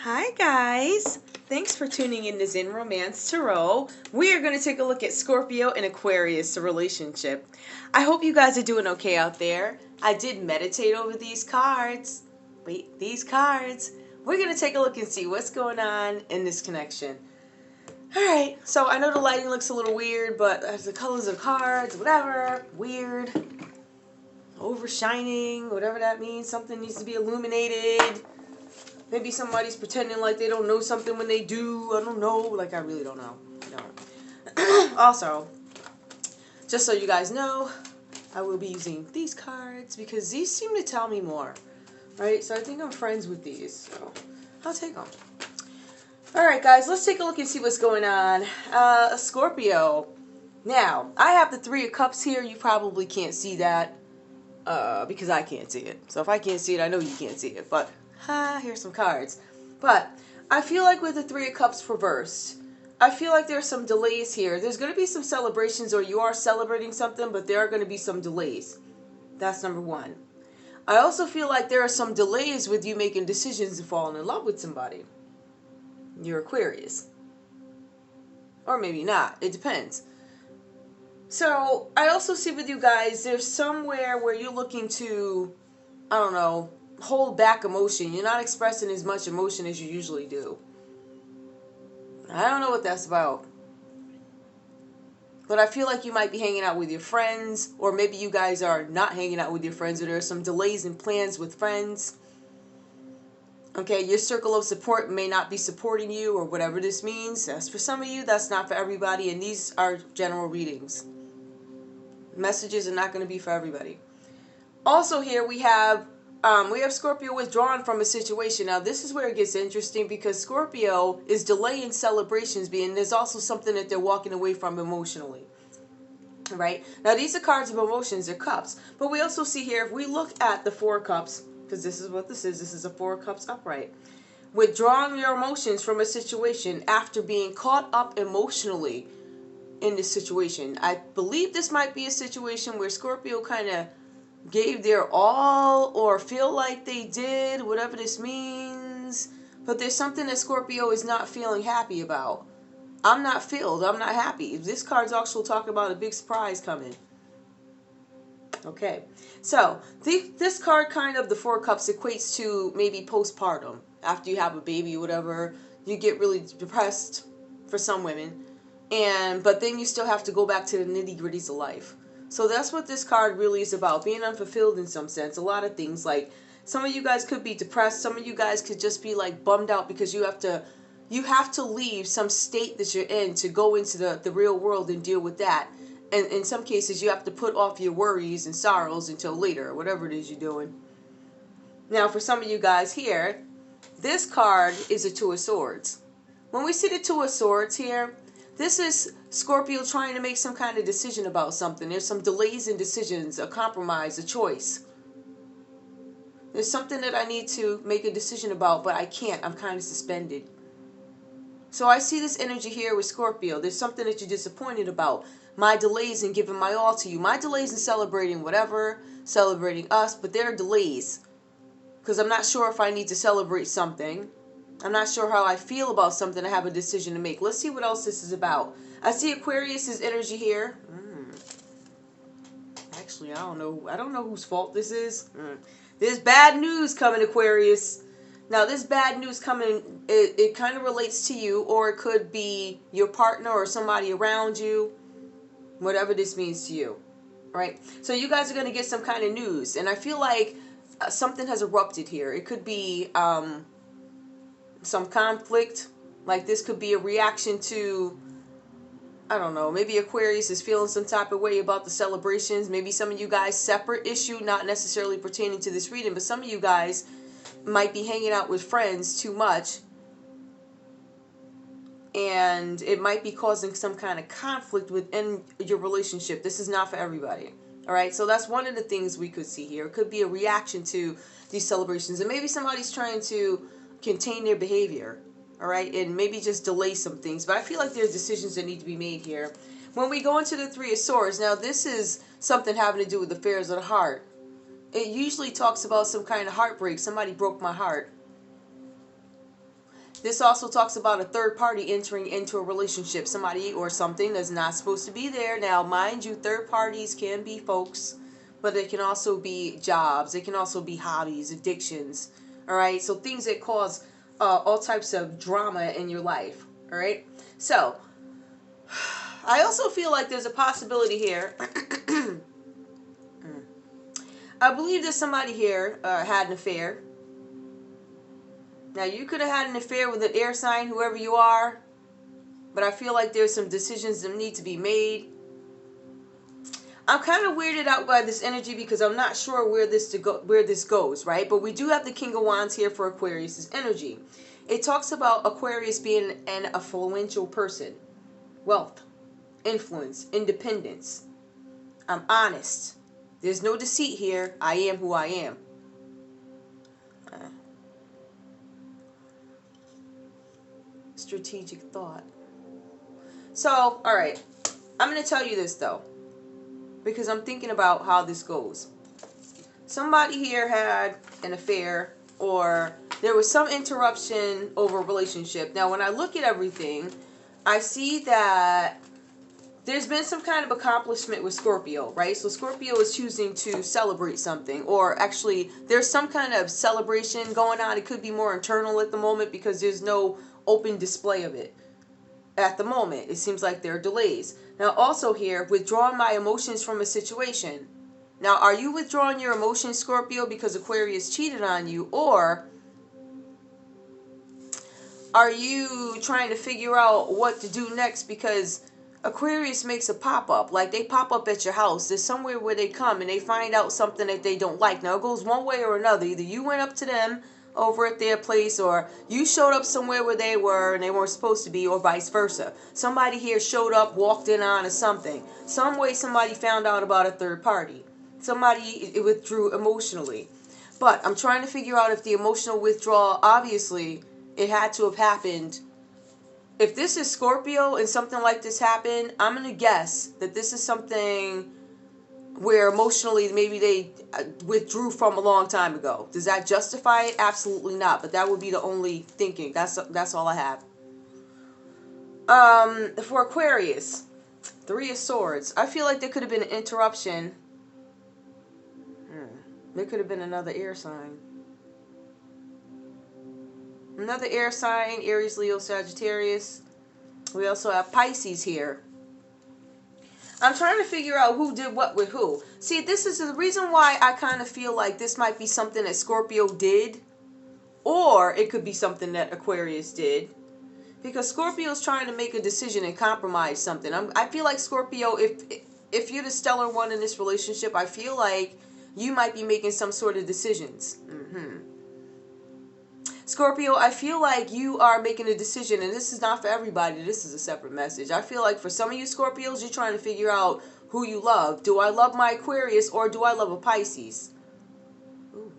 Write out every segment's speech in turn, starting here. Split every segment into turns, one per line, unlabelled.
Hi guys! Thanks for tuning in to Zen Romance Tarot. We are going to take a look at Scorpio and Aquarius, the relationship. I hope you guys are doing okay out there. I did meditate over these cards. These cards. We're going to take a look and see what's going on in this connection. Alright, so I know the lighting looks a little weird, but the colors of cards, whatever, weird, overshining, whatever that means, something needs to be illuminated. Maybe somebody's pretending like they don't know something when they do. I don't know. Like, I really don't know. Also, just so you guys know, I will be using these cards because these seem to tell me more. Right? So I think I'm friends with these. So I'll take them. Alright, guys. Let's take a look and see what's going on. Scorpio. Now, I have the Three of Cups here. You probably can't see that because I can't see it. So if I can't see it, I know you can't see it. But here's some cards. But I feel like with the Three of Cups reversed, I feel like there's some delays here. There's going to be some celebrations, or you are celebrating something, but there are going to be some delays. That's number one. I also feel like there are some delays with you making decisions and falling in love with somebody. You're Aquarius. Or maybe not. It depends. So I also see with you guys, there's somewhere where you're looking to, I don't know, hold back emotion. You're not expressing as much emotion as you usually do. I don't know what that's about. But I feel like you might be hanging out with your friends, or maybe you guys are not hanging out with your friends, or there are some delays in plans with friends. Okay, your circle of support may not be supporting you, or whatever this means. That's for some of you, that's not for everybody, and these are general readings. Messages are not going to be for everybody. Also here we have Scorpio withdrawn from a situation. Now this is where it gets interesting because Scorpio is delaying celebrations, being there's also something that they're walking away from emotionally. Right? Now these are cards of emotions, they're cups. But we also see here, if we look at the Four of Cups, because this is what this is a Four of Cups upright. Withdrawing your emotions from a situation after being caught up emotionally in this situation. I believe this might be a situation where Scorpio kind of gave their all, or feel like they did, whatever this means. But there's something that Scorpio is not feeling happy about. I'm not filled. I'm not happy. This card's also talking about a big surprise coming. Okay. So, this card kind of, the Four of Cups, equates to maybe postpartum. After you have a baby or whatever, you get really depressed for some women. But then you still have to go back to the nitty-gritties of life. So that's what this card really is about, being unfulfilled in some sense. A lot of things, like some of you guys could be depressed, some of you guys could just be like bummed out because you have to leave some state that you're in to go into the real world and deal with that. And in some cases you have to put off your worries and sorrows until later, whatever it is you're doing. Now for some of you guys here, this card is a Two of Swords. When we see the Two of Swords here, this is Scorpio trying to make some kind of decision about something. There's some delays in decisions, a compromise, a choice. There's something that I need to make a decision about, but I can't. I'm kind of suspended. So I see this energy here with Scorpio. There's something that you're disappointed about. My delays in giving my all to you. My delays in celebrating whatever, celebrating us, but there are delays. Because I'm not sure if I need to celebrate something. I'm not sure how I feel about something. I have a decision to make. Let's see what else this is about. I see Aquarius's energy here. Actually, I don't know. I don't know whose fault this is. There's bad news coming, Aquarius. Now, this bad news coming, it kind of relates to you, or it could be your partner or somebody around you. Whatever this means to you. Right? So you guys are going to get some kind of news. And I feel like something has erupted here. It could be some conflict. Like this could be a reaction to, I don't know, maybe Aquarius is feeling some type of way about the celebrations. Maybe some of you guys, separate issue, not necessarily pertaining to this reading, but some of you guys might be hanging out with friends too much. And it might be causing some kind of conflict within your relationship. This is not for everybody. Alright, so that's one of the things we could see here. It could be a reaction to these celebrations. And maybe somebody's trying to contain their behavior. Alright, and maybe just delay some things. But I feel like there's decisions that need to be made here. When we go into the Three of Swords, now this is something having to do with affairs of the heart. It usually talks about some kind of heartbreak. Somebody broke my heart. This also talks about a third party entering into a relationship. Somebody or something that's not supposed to be there. Now, mind you, third parties can be folks, but it can also be jobs. It can also be hobbies, addictions. All right. So things that cause all types of drama in your life. All right. So I also feel like there's a possibility here. I believe that somebody here had an affair. Now, you could have had an affair with an air sign, whoever you are, but I feel like there's some decisions that need to be made. I'm kind of weirded out by this energy because I'm not sure where this goes, right? But we do have the King of Wands here for Aquarius's energy. It talks about Aquarius being an affluential person, wealth, influence, independence. I'm honest. There's no deceit here. I am who I am. Strategic thought. So, all right. I'm going to tell you this, though, because I'm thinking about how this goes. Somebody here had an affair, or there was some interruption over a relationship. Now, when I look at everything, I see that there's been some kind of accomplishment with Scorpio, right? So Scorpio is choosing to celebrate something, or actually there's some kind of celebration going on. It could be more internal at the moment because there's no open display of it at the moment. It seems like there are delays. Now also here, withdrawing my emotions from a situation. Now, are you withdrawing your emotions, Scorpio, because Aquarius cheated on you, or are you trying to figure out what to do next because Aquarius makes a pop-up? Like, they pop up at your house. There's somewhere where they come and they find out something that they don't like. Now, it goes one way or another. Either you went up to them over at their place, or you showed up somewhere where they were and they weren't supposed to be, or vice versa. Somebody here showed up, walked in on, or something. Some way somebody found out about a third party. Somebody withdrew emotionally. But I'm trying to figure out if the emotional withdrawal, obviously, it had to have happened. If this is Scorpio and something like this happened, I'm going to guess that this is something where emotionally maybe they withdrew from a long time ago. Does that justify it? Absolutely not. But that would be the only thinking. That's all I have. For Aquarius, Three of Swords. I feel like there could have been an interruption. There could have been another air sign. Another air sign, Aries, Leo, Sagittarius. We also have Pisces here. I'm trying to figure out who did what with who. See, this is the reason why I kind of feel like this might be something that Scorpio did, or it could be something that Aquarius did. Because Scorpio is trying to make a decision and compromise something. I feel like Scorpio, if you're the stellar one in this relationship, I feel like you might be making some sort of decisions. Scorpio, I feel like you are making a decision, and this is not for everybody. This is a separate message. I feel like for some of you Scorpios, you're trying to figure out who you love. Do I love my Aquarius, or do I love a Pisces? Ooh.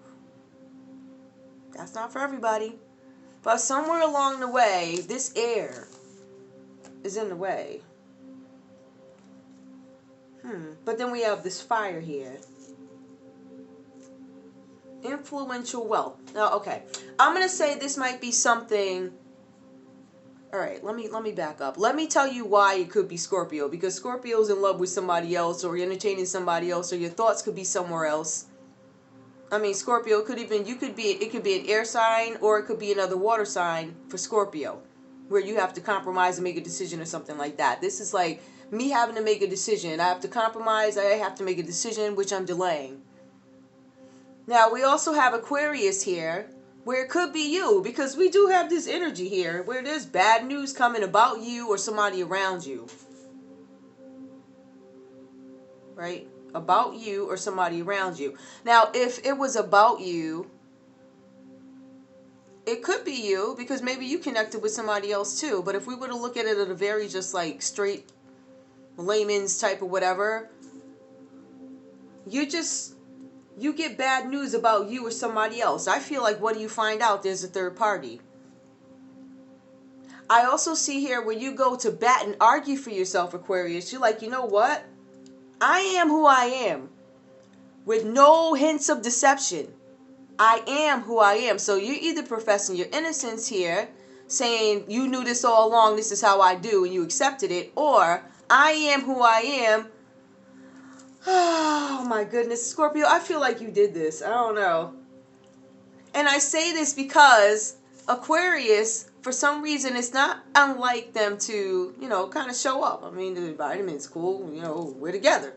That's not for everybody. But somewhere along the way, this air is in the way. But then we have this fire here. Influential wealth. Now, okay, I'm gonna say this might be something. All right, let me back up. Let me tell you why it could be Scorpio, because Scorpio's in love with somebody else, or you're entertaining somebody else, or your thoughts could be somewhere else. I mean, Scorpio could even it could be an air sign, or it could be another water sign for Scorpio, where you have to compromise and make a decision or something like that. This is like me having to make a decision. I have to compromise. I have to make a decision, which I'm delaying. Now, we also have Aquarius here, where it could be you, because we do have this energy here, where there's bad news coming about you or somebody around you. Right? About you or somebody around you. Now, if it was about you, it could be you, because maybe you connected with somebody else too. But if we were to look at it at a very just like straight layman's type of whatever, you get bad news about you or somebody else. I feel like, what do you find out? There's a third party. I also see here where you go to bat and argue for yourself, Aquarius. You're like, you know what? I am who I am, with no hints of deception. I am who I am. So you're either professing your innocence here, saying, you knew this all along, this is how I do, and you accepted it, or I am who I am. Oh my goodness, Scorpio, I feel like you did this. I don't know. And I say this because Aquarius, for some reason, it's not unlike them to, kind of show up. I mean, the environment's cool, we're together.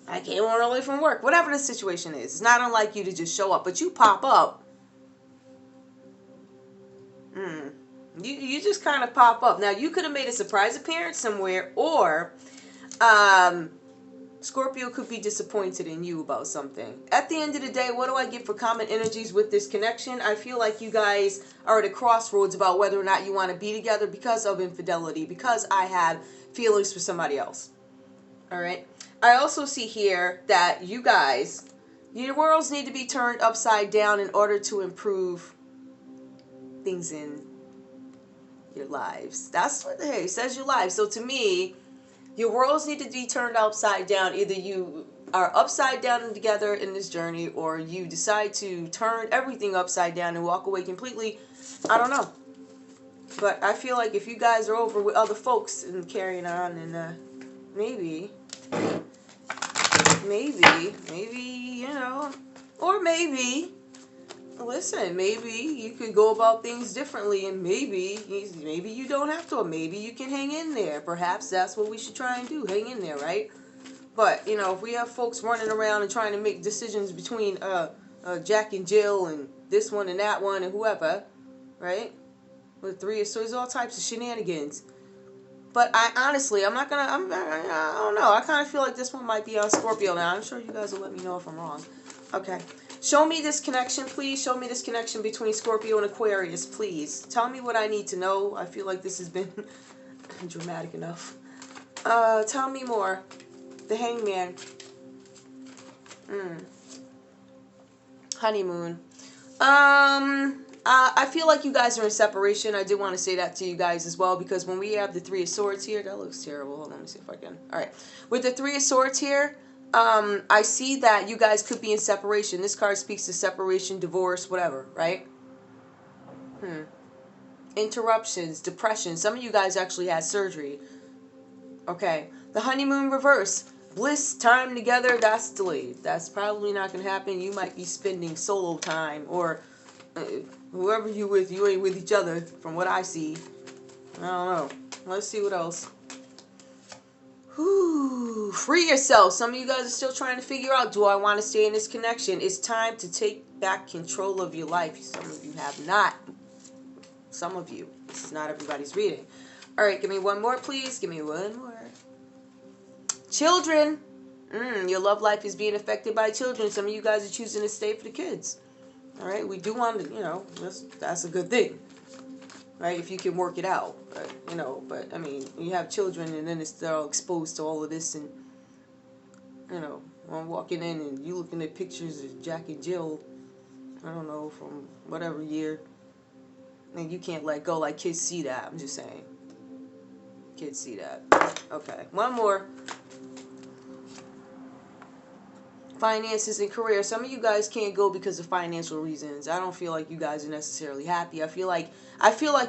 I came on early from work. Whatever the situation is, it's not unlike you to just show up, but you pop up. You just kind of pop up. Now, you could have made a surprise appearance somewhere, or Scorpio could be disappointed in you about something. At the end of the day, what do I get for common energies with this connection? I feel like you guys are at a crossroads about whether or not you want to be together because of infidelity, because I have feelings for somebody else. All right. I also see here that you guys, your worlds need to be turned upside down in order to improve things in your lives. That's what it says, your lives. So to me, your worlds need to be turned upside down. Either you are upside down together in this journey, or you decide to turn everything upside down and walk away completely. I don't know. But I feel like if you guys are over with other folks and carrying on, and maybe, or maybe, listen, maybe you could go about things differently, and maybe you don't have to, or maybe you can hang in there. Perhaps that's what we should try and do, hang in there, right? But, if we have folks running around and trying to make decisions between Jack and Jill and this one and that one and whoever, right? With three, so there's all types of shenanigans. But I honestly, I don't know. I kind of feel like this one might be on Scorpio now. I'm sure you guys will let me know if I'm wrong. Okay. Show me this connection, please. Show me this connection between Scorpio and Aquarius, please. Tell me what I need to know. I feel like this has been dramatic enough. Tell me more. The Hangman. Honeymoon. I feel like you guys are in separation. I did want to say that to you guys as well, because when we have the Three of Swords here, that looks terrible. Hold on, let me see if I can. All right. With the Three of Swords here, I see that you guys could be in separation. This card speaks to separation, divorce, whatever, right? Interruptions, depression. Some of you guys actually had surgery. Okay. The honeymoon reverse. Bliss, time together, that's delayed. That's probably not going to happen. You might be spending solo time, or whoever you with, you ain't with each other, from what I see. I don't know. Let's see what else. Whew. Free yourself. Some of you guys are still trying to figure out, do I want to stay in this connection? It's time to take back control of your life. Some of you have not. Some of you. This is not everybody's reading. All right, give me one more, please. Give me one more. Children. Your love life is being affected by children. Some of you guys are choosing to stay for the kids. All right, we do want to, that's a good thing, right? If you can work it out, but I mean, you have children, and then they're all exposed to all of this, and I'm walking in and you looking at pictures of Jack and Jill, I don't know, from whatever year, and you can't let go. Like, kids see that. I'm just saying, kids see that. Okay, one more. Finances and career. Some of you guys can't go because of financial reasons. I don't feel like you guys are necessarily happy. I feel like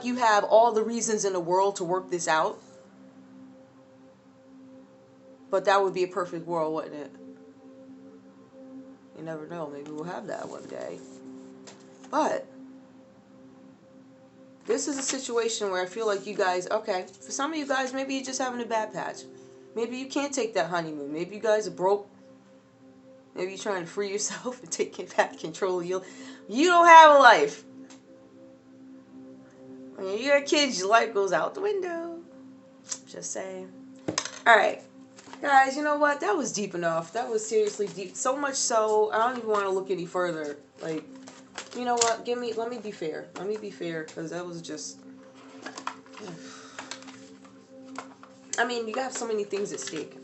you have all the reasons in the world to work this out. But that would be a perfect world, wouldn't it? You never know. Maybe we'll have that one day. But this is a situation where I feel like you guys, okay, for some of you guys, maybe you're just having a bad patch. Maybe you can't take that honeymoon. Maybe you guys are broke. Maybe you're trying to free yourself and take back control of you. You don't have a life. When you got kids, your life goes out the window. Just saying. All right. Guys, you know what? That was deep enough. That was seriously deep. So much so, I don't even want to look any further. Like, you know what? Let me be fair. Let me be fair, because that was just... I mean, you got so many things at stake.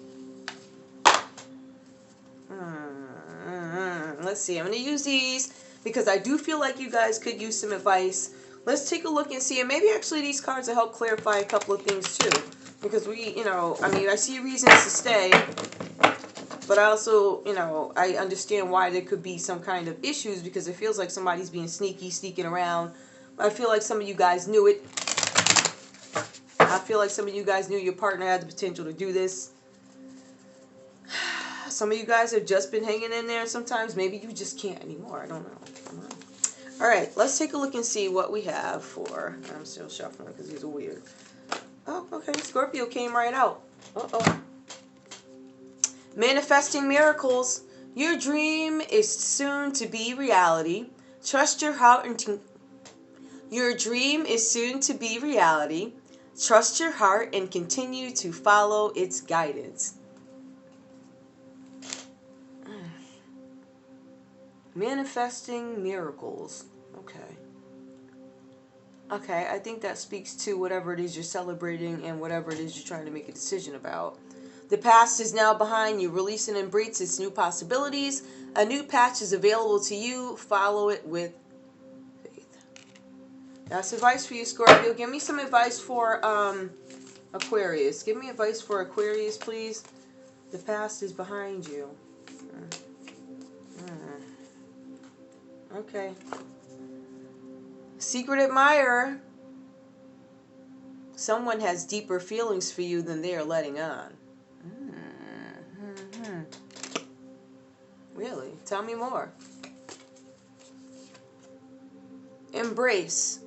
Let's see. I'm going to use these because I do feel like you guys could use some advice. Let's take a look and see. And maybe actually these cards will help clarify a couple of things too. Because I see reasons to stay. But I also, I understand why there could be some kind of issues, because it feels like somebody's being sneaky, sneaking around, I feel like some of you guys knew it. I feel like some of you guys knew your partner had the potential to do this. Some of you guys have just been hanging in there sometimes. Maybe you just can't anymore. I don't know. All right, let's take a look and see what we have for... I'm still shuffling because these are weird. Oh, okay. Scorpio came right out. Uh-oh. Manifesting miracles. Your dream is soon to be reality. Trust your heart and... Your dream is soon to be reality. Trust your heart and continue to follow its guidance. Manifesting miracles. Okay. Okay, I think that speaks to whatever it is you're celebrating and whatever it is you're trying to make a decision about. The past is now behind you. Release and embrace its new possibilities. A new patch is available to you. Follow it with faith. That's advice for you, Scorpio. Give me some advice for Aquarius. Give me advice for Aquarius, please. The past is behind you. Okay. Secret admirer. Someone has deeper feelings for you than they are letting on. Really? Tell me more. Embrace.